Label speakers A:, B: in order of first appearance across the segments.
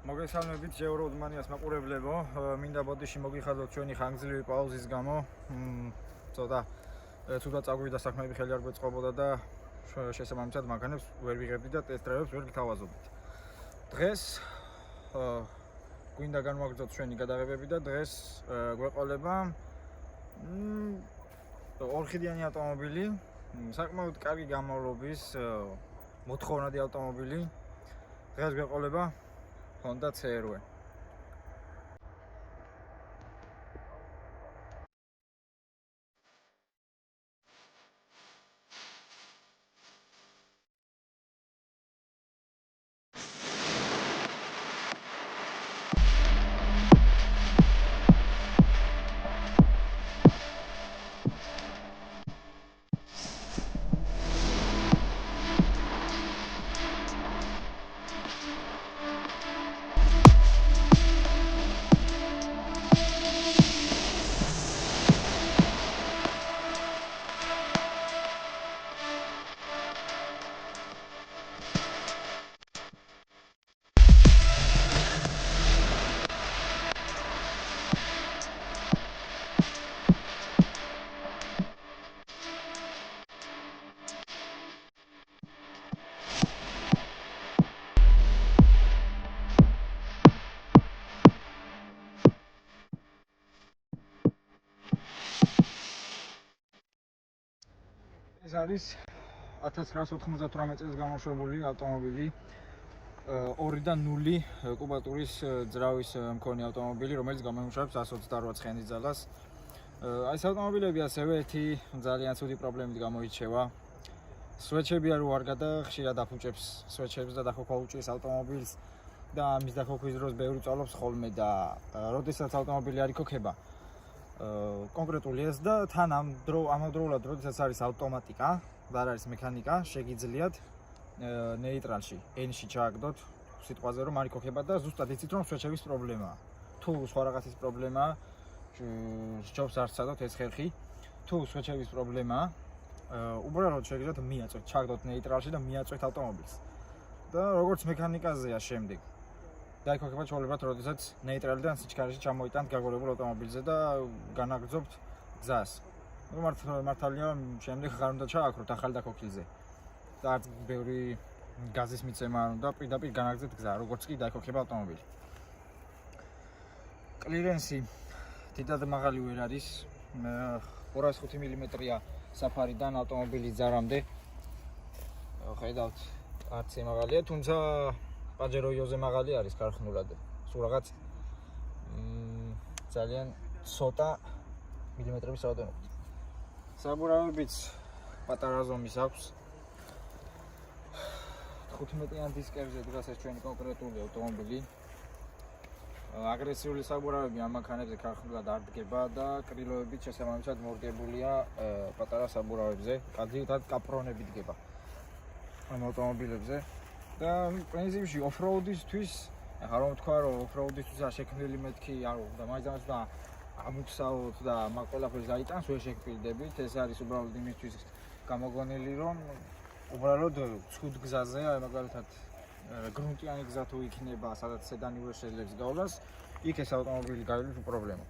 A: მოგესალმებით ჯევროდმანიას მაყურებლებო, მინდა ბოდიში მოგიხადოთ ჩვენი ხანგრძლივი პაუზის გამო. ცოტა ცუდად წაგვიდა საქმეები, ხელი არ გვეწყობოდა და შესაბამისად მანქანებს ვერ ვიღებდით და ტესტ-დრაივებს ვერ გთავაზობდით. დღეს გვინდა განვაგრძოთ ჩვენი გადაღებები და დღეს გვეყოლება ორხიდიანი ავტომობილი, საკმაოდ კარგი გამავლობის მოთხოვნადი ავტომობილი. დღეს გვეყოლება Honda CR-V. ეს არის 1998 წელს გამოშვებული ავტომობილი, 2-დან 0 კუბატურის ძრავის მქონე ავტომობილი, რომელიც გამოიმუშავებს 128 ცხენის ძალას. ეს ავტომობილები ასევე ერთი ძალიან ცუდი პრობლემით გამოირჩევა. სვეჩები არ გადა, ხშირად დაფუჭებს სვეჩებს და დახოქვა უჭირს ავტომობილს და ამის დახოქვის დროს ბევრი წვალობს ხოლმე და როდესაც ავტომობილი არ იქოქება კონკრეტული ეს და თან ამავდროულად როდესაც არის ავტომატიკა და არ არის მექანიკა, შეგიძლიათ ნეიტრალში, N-ში ჩააგდოთ სიტყვაზე რომ არ იქოქება და ზუსტად იცით რომ სვეჩების პრობლემაა. თუ სხვა რაღაცის პრობლემაა, სჯობს არ სცადოთ ეს ხერხი. თუ სვეჩების პრობლემაა, უბრალოდ შეგიძლიათ მიაწვეთ, ჩააგდოთ ნეიტრალში და მიაწვეთ ავტომობილს. და როგორც მექანიკაზეა შემდეგ დაიქოქება ჩვეულებრივად, როდესაც ნეიტრალიდან სიჩქარეში ჩამოიტანთ გაგორებულ ავტომობილზე და განაგრძობთ გზას. მართალია, შემდეგ ხარ უნდა ჩააქროთ ახალ დაქოქილზე. და არც ბევრი გაზის მიცემა არ უნდა, პირდაპირ განაგრძეთ გზა, როგორც კი დაიქოქება ავტომობილი. კლირენსი დიდად მაღალი ვერ არის, 205 მმ-ია საფარიდან ავტომობილის ძარამდე. ხედავთ, არც მაღალია, თუმცა პაჯერო იოზე მაღალი არის ქარხნულად. სულ რაღაც ძალიან ცოტა მილიმეტრების რაოდენობით. საბურავებიც პატარა ზომის აქვს. 15-იან დისკებზე დგას ეს ჩვენი კონკრეტული ავტომობილი. აგრესიული საბურავები ამ მანქანებზე ქარხნულად არ დგება და კრილოებით შესაბამისად მორგებულია პატარა საბურავებზე. კადრითად კაპრონები დგება ამ ავტომობილებზე. და პრინციპში ოფროუდისთვის, ახლა რომ თქვა რომ ოფროუდისთვის არ შექმნილი მეთქი არ უნდა, მაინც და ამუქსაოთ და მაგ ყველაფერს გაიტანს, ვერ შეგპირდებით. ეს არის უბრალოდ იმისთვის გამოგონილი, რომ უბრალოდ ცუდ გზაზე, მაგალითად გრუნტიანი გზა თუ იქნება, სადაც სედანი ვერ შეძლებს გავლას, იქ ეს ავტომობილი გაივლის უპრობლემოდ.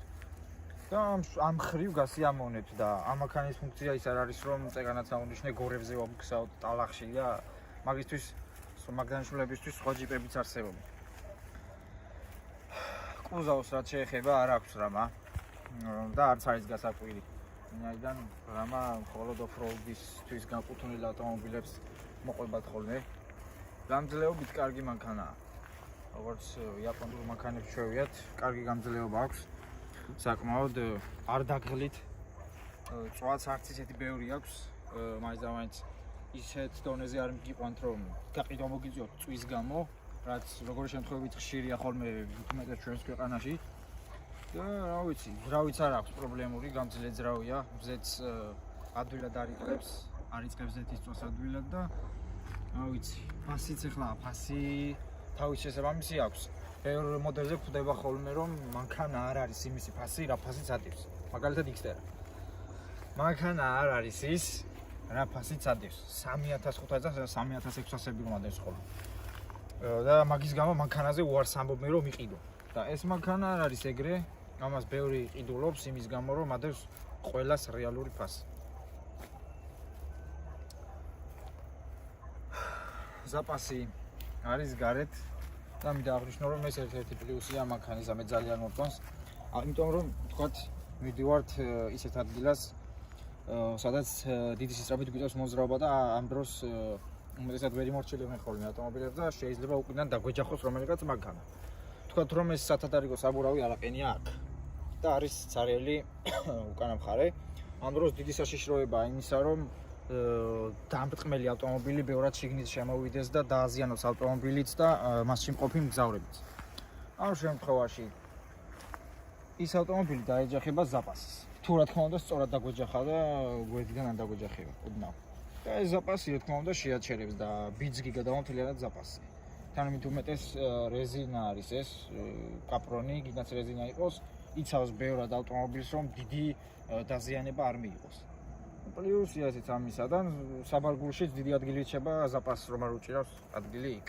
A: და ამ ხრივ გასიამოვნებთ და ამ მანქანის ფუნქცია ის არ არის, რომ წეგანაც აუნიშნე გორებზე ვამუქსაოთ ტალახში და მაგისთვის მაგდანიშნულებისთვის სხვა ჯიპებიც არსებობენ. კუზავს რაც შეეხება არ აქვს რამა და არც არის გასაკვირი. ვინაიდან რამა მხოლოდ ოფროუდისთვის განკუთვნილ ავტომობილებს მოყვებათ ხოლმე. გამძლეობით კარგი მანქანაა. როგორც იაპონურ მანქანებს შევიათ, კარგი გამძლეობა აქვს. საკმაოდ არ დაგღლით. წვაც არც ისეთი ბევრი აქვს, მაინც ისეთ დონეზე არ მიგიყვანთ რომ გაყიდვა მოგიწიოთ წვის გამო, რაც როგორი შემთხვევით ხშირია ხოლმე მეტად ჩვენს ქვეყანაში. და რა ვიცი, ძრავიც არ აქვს პრობლემური, გამძლე ძრავია, მზეც ადვილად არიწყებს ზეთის წვას ადვილად და რა ვიცი, ფასიც ახლა ფასი თავის შესაბამისი აქვს. ბევრ მოდელზე გვხვდება ხოლმე რომ მანქანა არ არის იმისი ფასი, რა ფასიც ატირს. მაგალითად Xterra. მანქანა არ არის ის რა ფასიც ადევს 3500 და 3600-ები რომ ადევს ხოლმე. და მაგის გამო მანქანაზე უარს ამბობენ რომ იყიდო. და ეს მანქანა არ არის ეგრე, ამას ბევრი იყიდულობს იმის გამო რომ ადევს ყველას რეალური ფასი. ზაპასი არის გარეთ და მინდა აღნიშნო რომ ეს ერთ-ერთი პლუსია მანქანისა მე ძალიან მომწონს. იმიტომ რომ თქვათ მივდივართ ისეთ ადგილას სადაც დიდი სისწრაფით გვიწევს მოძრაობა და ამ დროს უმეტესად ვერ იმორჩილებენ ხოლმე ავტომობილებს და შეიძლება უკიდან დაგვეჯახოს რომელიღაც მანქანა. თქვათ რომ ეს სათადარიგო საბურავი ალაყენია აქ და არის ცარიელი უკანა მხარე. ამ დროს დიდი საშიშროებაა იმისა რომ დამბრტყმელი ავტომობილი ბევრად შიგნით შემოვიდეს და დააზიანოს ავტომობილიც და მასში მყოფი მგზავრებიც. ამ შემთხვევაში ის ავტომობილი დაეჯახება ზაპასს. თუ რა თქმა უნდა სწორად დაგვეჯახა და გვერდიდან არ დაგვეჯახება უდნავ. და ეს ზაპასი რა თქმა უნდა შეაჩერებს და ბიძგი გადავამთლიანად ზაპასზე. თან მით უმეტეს რეზინა არის ეს კაპრონი, გინდაც რეზინა იყოს, იცავს ბევრად ავტომობილს რომ დიდი დაზიანება არ მიიღოს. პლუსი ასეც ამისადან საბარგულშიც დიდი ადგილი რჩება ზაპასს რომ არ უჭირავს ადგილი იქ.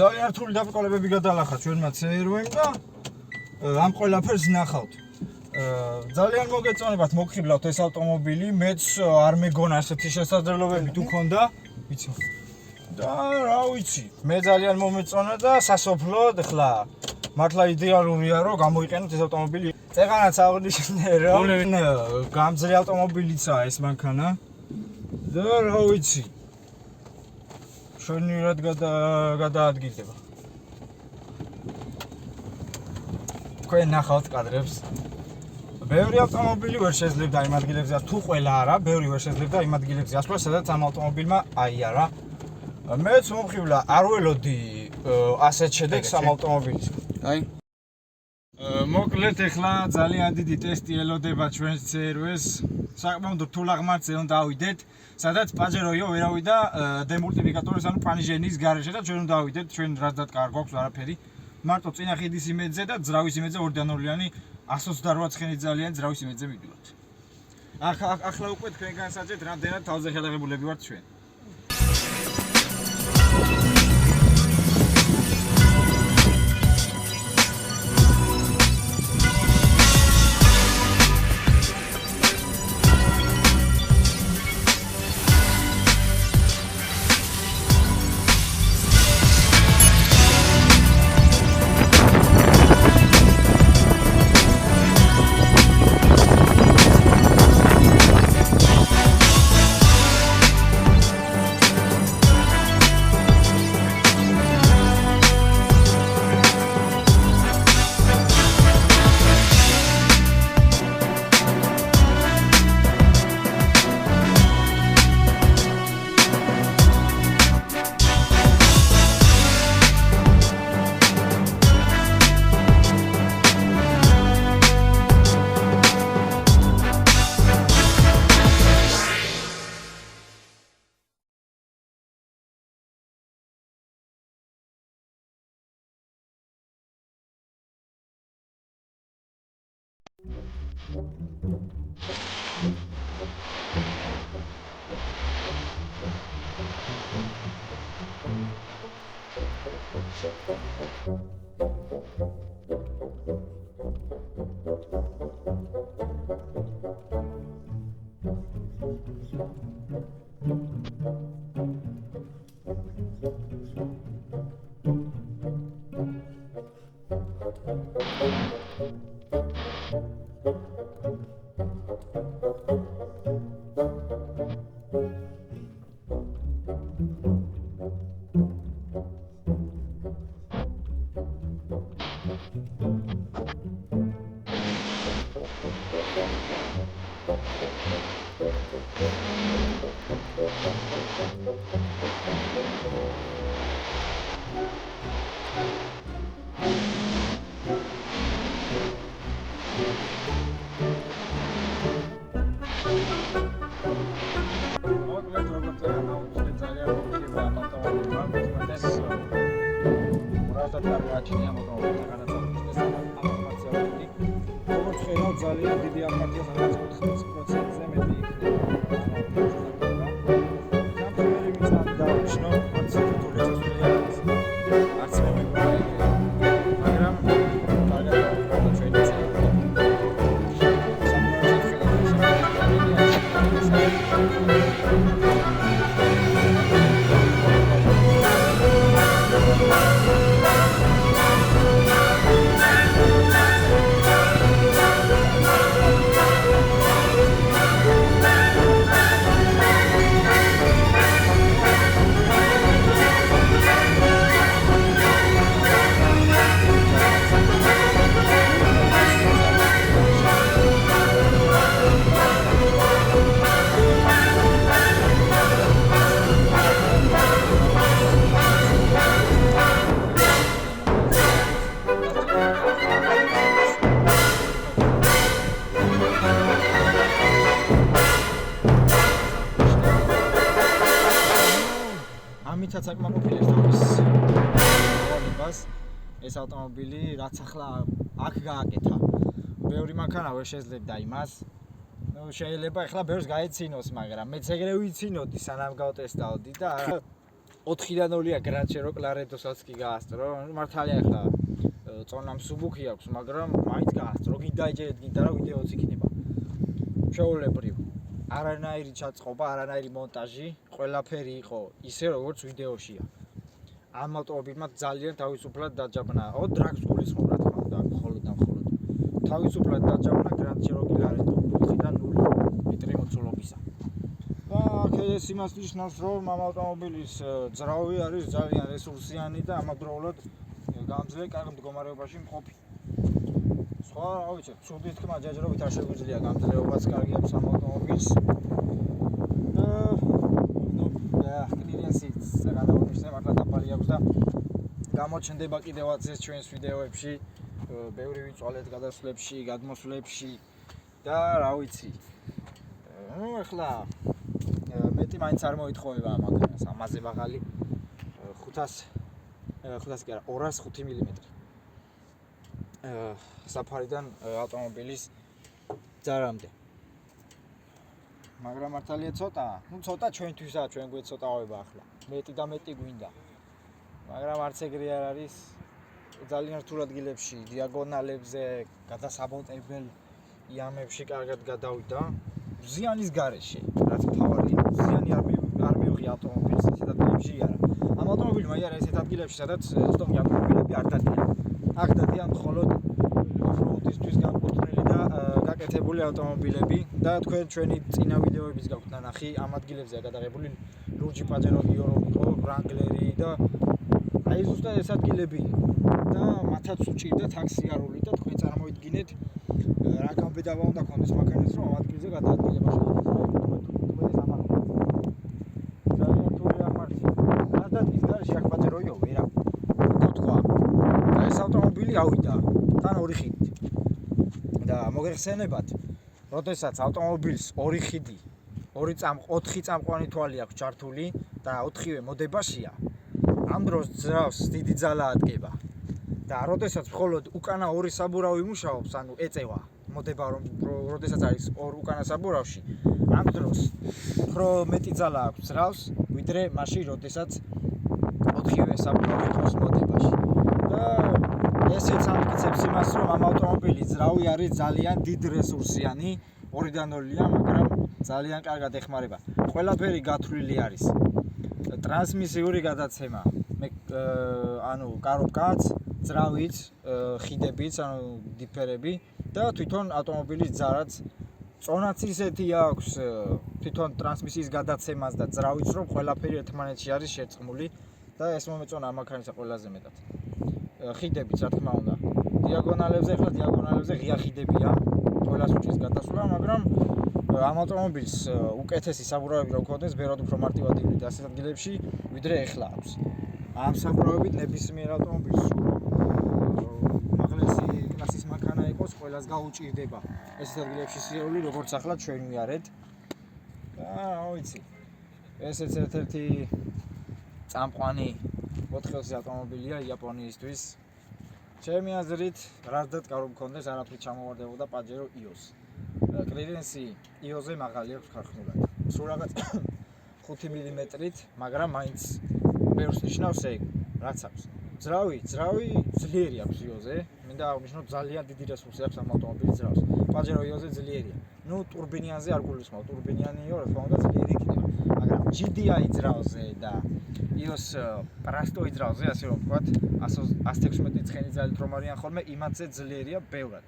A: ძალიან რთული დაბრკოლებები გადალახა ჩვენმა CRV-მ და ამ ყველაფერს ნახავთ. ძალიან მოგეწონებათ მოგხიბლავთ ეს ავტომობილი, მეც არ მეგონა ასეთი შესაძლებლობები თუ ქონდა, ვიცი. და რა ვიცი, მე ძალიან მომეწონა და სასოფლოდ ხლა მართლა იდეალურია რომ გამოიყენოთ ეს ავტომობილი. წეღანაც აღნიშნე რომ გამძლე ავტომობილიცაა ეს მანქანა. და რა ვიცი შენიერად გადაადგილდება. თქვენ ნახავთ კადრებს. ბევრი ავტომობილი ვერ შეძლებდა იმ ადგილებზე, თუ ყველა არა, ბევრი ვერ შეძლებდა იმ ადგილებზე ასვლა, სადაც ამ ავტომობილმა აიარა. მეც მომხიბლა არ ველოდი ასეთ შედეგს ამ ავტომობილის. აი მოკლედ ეხლა ძალიან დიდი ტესტი ელოდება ჩვენს CRV-ს. საკმაოდ რთულ აღმართზე უნდა ავიდეთ, სადაც პაჯეროიო ვერავიდა დემულტიპლიკატორის ანუ პანიჟენის გარეშე და ჩვენ უნდა ავიდეთ, ჩვენ რაც დატკარ გვაქვს არაფერი. მარტო წინა ხიდის იმედზე და ძრავის იმედზე 2-0-იანი 128 ცხენი ძალიან ძრავის იმედზე მივდივართ. ახლა უკვე თქვენ განსაჯეთ რამდენად თავზე ხელაღებულები ვართ ჩვენ. ძალიან დიდი აფართია, სადაც 90%-ზე მეტი იქნება. სამწუხაროდ ვინც ამ დაუჩნო, არც თურქეთს უძლებს. არც მეგობრები, მაგრამ კარგად ჩვენი წელი. ამითაც აკმაყოფილებს თავის ყოლებას ეს ავტომობილი, რაც ახლა აქ გააკეთა. ბევრი მანქანა ვერ შეძლებდა იმას. შეიძლება ახლა ბევრს გაეცინოს, მაგრამ მეც ეგრე ვიცინოდი, სანამ გავტესტავდი და 4-0-ია გრანჩერო კლარეტოსაც კი გაასწრო. მართალია ახლა წონა მსუბუქი აქვს, მაგრამ მაინც გაასწრო. გინდა იჯერეთ, გინდა რა ვიდეოც იქნება. შეულებრივ. არანაირი ჩაწყობა, არანაირი მონტაჟი, ყველაფერი იყო ისე როგორც ვიდეოშია. ამ ავტომობილმა ძალიან თავისუფლად დაჯაბნა. დრაგს გულისხმობ რა თქმა უნდა, მხოლოდ და მხოლოდ. თავისუფლად დაჯაბნა Grand Cherokee Laredo 4-0 მეტრი მოცულობისა. და ეს იმას ნიშნავს, რომ ამ ავტომობილის ძრავი არის ძალიან რესურსიანი და ამავდროულად გამძლე კარგ მდგომარეობაში მყოფი. სხვა, რა ვიცი, ცუდი თქმა ჯაჯრობით არ შეგვიძლია, გამძლეობაც კარგი აქვს ამ ავტომობილს. კლირენსიც გადაუნიშნე მართლა დაბალი აქვს და გამოჩნდება კიდევაც ეს ჩვენს ვიდეოებში, ბევრი ვიწვალეთ გადასვლებში, გადმოსვლებში და რა ვიცი. ახლა მეტი მაინც არ მოითხოვება ამ მანქანას, ამაზე მაღალი 500 კი არა 205 მმ. საფარიდან ავტომობილის ძარამდე. მაგრამ მართალია ცოტაა. ცოტა ჩვენთვისაა, ჩვენ გვეცოტავება ახლა. მეტი და მეტი გვინდა. მაგრამ არც ეგრე არ არის. ძალიან რთულ ადგილებში, დიაგონალებზე, გადასაბოტებელ იამებში კარგად გადავიდა. ზიანის გარეშე, რაც მთავარია. ზიანი არ მივიღია ავტომობილს ესეთ ადგილებში არა. ამ ავტომობილმა იარა ესეთ ადგილებში, სადაც სტომი ავტომობილები არ დადიან. აქ დადიან მხოლოდ ოფროუდისთვის განკუთვნილი და გაკეთებული ავტომობილები და ჩვენი წინა ვიდეოებიც გაქვთ ნანახი, ამ ადგილებზეა გადაღებული ლურჯი პაჯერო გიორო იყო, ვრანგლერი და აი ზუსტად ეს ადგილები და მათაც უჭირდათ აქ სიარული და თქვენ წარმოიდგინეთ რა გამბედავა უნდა ქონდეს მანქანას რომ ამ ადგილზე გადაადგილება შეიძლება ძალიან რთული ამარტი გადადის გარეშე აქ პაჯეროიო ვერა თქვა და ეს ავტომობილი ავიდა თან ორი ხიდით და მოგეხსენებათ როდესაც ავტომობილს ორი ხიდი 4 წამყვანი თვალი აქვს ჩართული და 4-ვე მოდებაშია ამ დროს ძრავს დიდი ძალა ადგება და როდესაც მხოლოდ უკანა ორი საბურავი მუშაობს, ანუ ეწევა მოდება რომ როდესაც არის უკანა საბურავში, ამ დროს უფრო მეტი ძალა აქვს ძრავს, ვიდრე მაშინ როდესაც 4-ვე საბურავი იყოს მოდებაში. და ესეც ამტკიცებს იმას, რომ ამ ავტომობილის ძრავი არის ძალიან დიდ რესურსიანი, 2-დან 0-ია, მაგრამ ძალიან კარგად ეხმარება. ყველაფერი გათვლილი არის. ტრანსმისიური გადაცემა, ანუ კარობკაც, ძრავიც, ხიდებიც, ანუ დიფერები და თვითონ ავტომობილის ძარაც წონაც ისეთი აქვს თვითონ ტრანსმისიის გადაცემას და ძრავიც, რომ ყველაფერი ერთმანეთში არის შერწყმული და ეს მომეწონა ამ მანქანისა ყველაზე მეტად. ხიდებიც, რა თქმა უნდა. დიაგონალებზე ღია ხიდებია, ყველას უჭირს გადასვლა, მაგრამ ამ ავტომობილს უკეთესი საბურავები რომ გქონდეს, ბევრად უფრო მარტივად ივლიდა ასეთ ადგილებში, ვიდრე ეხლა აქვს. ამ საბურავებით ნებისმიერ ავტომობილს უმაღლესი კლასის მანქანა იყოს, ყველას გაუჭირდება. ესეთ ადგილებში სიარული, როგორც ახლა ჩვენ ვიარეთ. და რა ვიცი. ესეც ერთ-ერთი წამყვანი 4-ხელსი ავტომობილია იაპონიისთვის. ჩემი აზრით, რადგან კარო მქონდეს, არაფრით ჩამოვარდებოდა პაჯერო იოს. კლირენსი იოზე მაღალი აქვს ხარხნულად. სულ რაღაც 5 მმ-ით, მაგრამ მაინც ბევრს ნიშნავს ეგ, რაც აქვს. ძრავი ძლიერი აქვს იოზე. მინდა აღნიშნო, ძალიან დიდი რესურსი აქვს ამ ავტომობილის ძრავს. პაჯერო იოზე ძლიერია. ტურბინიანზე არ გულისხმობ, ტურბინიანიო, რა თქმა უნდა, ძლიერი იქნება. მაგრამ GDI ძრავზე და იოს პრასტოი ძრავზე, ასე რომ ვთქვათ, 116 ცხენი ძალით რომ არიან ხოლმე, იმათზე ძლიერია ბევრად.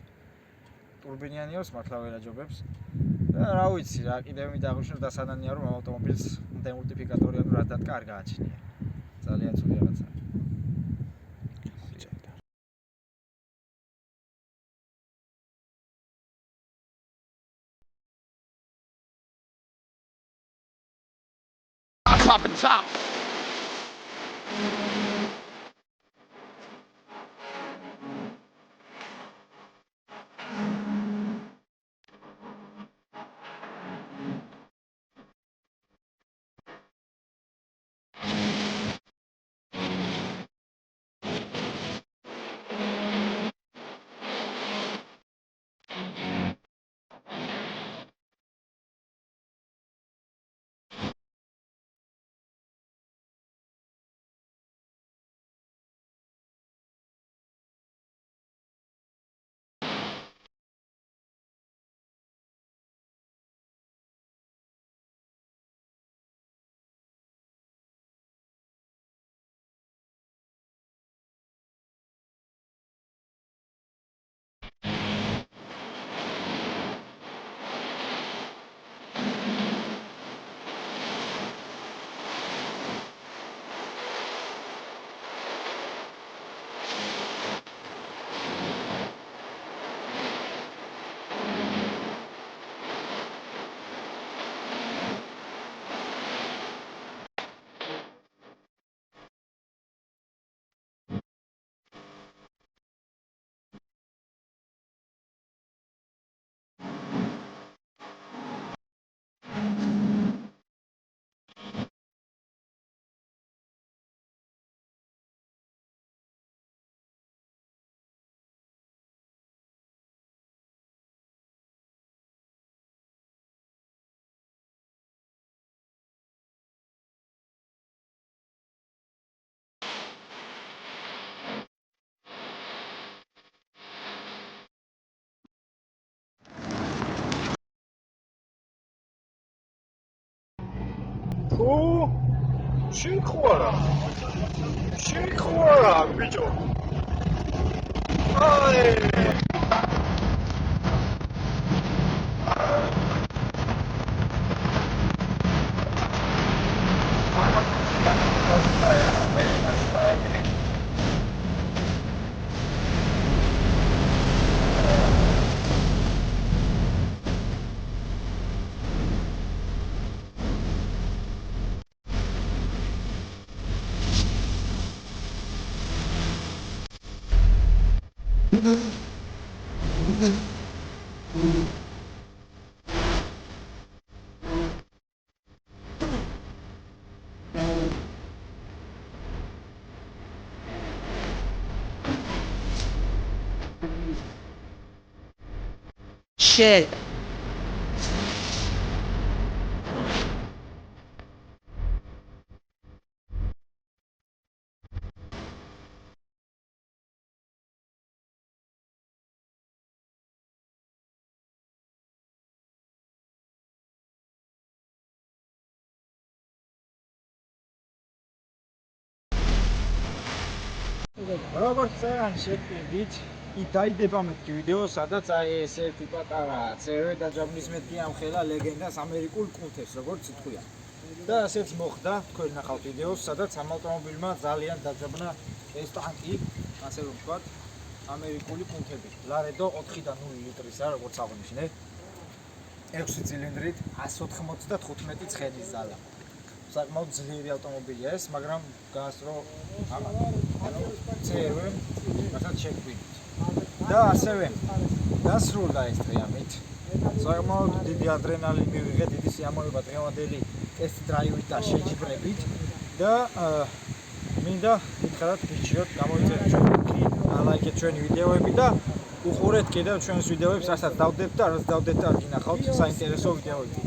A: ტურბინიანიოს მართლა ვერ აჯობებს. და რა ვიცი, რა კიდევ მინდა აღნიშნო დასანანია, რომ ამ ავტომობილს დემულტიფიკატორი ანუ რადად კარგ გააჩნია. ძალიან ცუდი რაღაცაა.
B: Pop and top.
A: შეხوارა ბიჭო აი
B: Shit.
A: როგორც წერან შეგვიდით, დაიდება მეთქი ვიდეო, სადაც აი ეს ერთი პატარა წერვე დაჯაბნის მეთქი ამხელა ლეგენდას ამერიკულ კუნთებს, როგორც ითქვია. და ასეც მოხდა, თქვენ ნახავთ ვიდეოს, სადაც ამ ავტომობილმა ძალიან დაჯაბნა ეს ტანკი, ასე რომ ვთქვათ, ამერიკული კუნთები. ლარედო 4-0 ლიტრისა, როგორც აღნიშნე. 6 ცილინდრით, 195 ცხენის ზალა. საკმაოდ ძლიერი ავტომობილია ეს, მაგრამ გაასწრო ამ წერვემ, რასაც შეგვიდით. და ასევე დასრულდა ეს დღე ამით. საკმაოდ დიდი ადრენალინი მივიღეთ, დიდი სიამოვნება დღევანდელი ტესტ დრაივით და შეჯიბრებით და მინდა გითხრათ გიჩიოთ, გამოიწერეთ ჩვენი ლაიქეთ ჩვენი ვიდეოები და უყურეთ კიდევ ჩვენს ვიდეოებს, რასაც დავდებთ და რაც დავდებთ არ გინახავთ საინტერესო ვიდეოები.